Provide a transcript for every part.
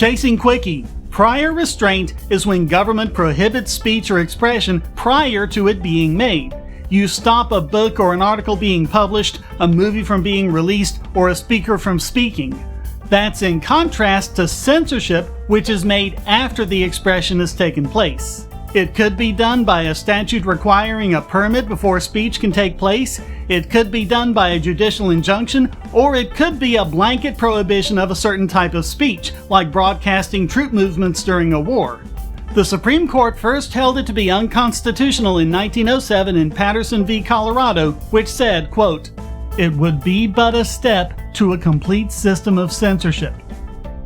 Chasing Quickie. Prior restraint is when government prohibits speech or expression prior to it being made. You stop a book or an article being published, a movie from being released, or a speaker from speaking. That's in contrast to censorship, which is made after the expression has taken place. It could be done by a statute requiring a permit before speech can take place, it could be done by a judicial injunction, or it could be a blanket prohibition of a certain type of speech, like broadcasting troop movements during a war. The Supreme Court first held it to be unconstitutional in 1907 in Patterson v. Colorado, which said, quote, "It would be but a step to a complete system of censorship."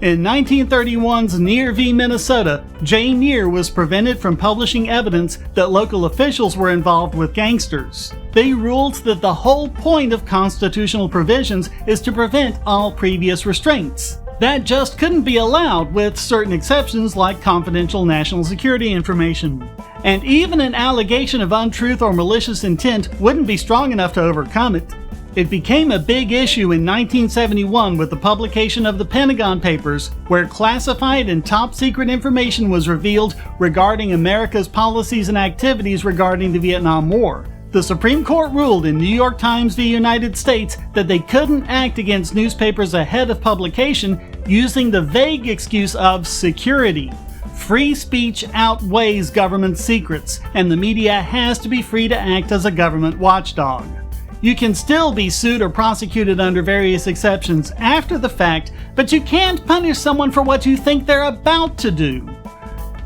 In 1931's Neer v. Minnesota, Jay Neer was prevented from publishing evidence that local officials were involved with gangsters. They ruled that the whole point of constitutional provisions is to prevent all previous restraints. That just couldn't be allowed, with certain exceptions like confidential national security information. And even an allegation of untruth or malicious intent wouldn't be strong enough to overcome it. It became a big issue in 1971 with the publication of the Pentagon Papers, where classified and top-secret information was revealed regarding America's policies and activities regarding the Vietnam War. The Supreme Court ruled in New York Times v. United States that they couldn't act against newspapers ahead of publication using the vague excuse of security. Free speech outweighs government secrets, and the media has to be free to act as a government watchdog. You can still be sued or prosecuted under various exceptions after the fact, but you can't punish someone for what you think they're about to do.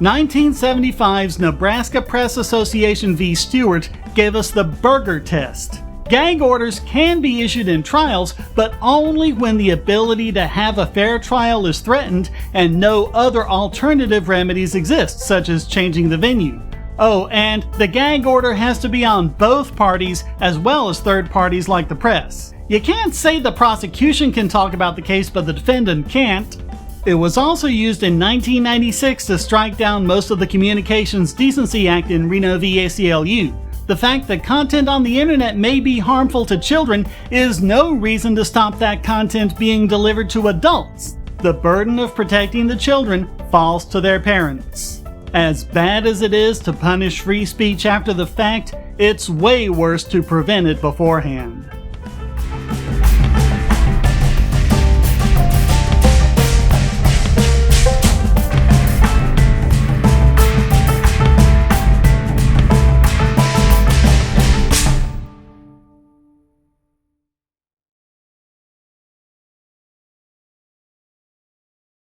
1975's Nebraska Press Association v. Stewart gave us the Burger test. Gag orders can be issued in trials, but only when the ability to have a fair trial is threatened and no other alternative remedies exist, such as changing the venue. Oh, and the gag order has to be on both parties as well as third parties like the press. You can't say the prosecution can talk about the case but the defendant can't. It was also used in 1996 to strike down most of the Communications Decency Act in Reno v. ACLU. The fact that content on the internet may be harmful to children is no reason to stop that content being delivered to adults. The burden of protecting the children falls to their parents. As bad as it is to punish free speech after the fact, it's way worse to prevent it beforehand.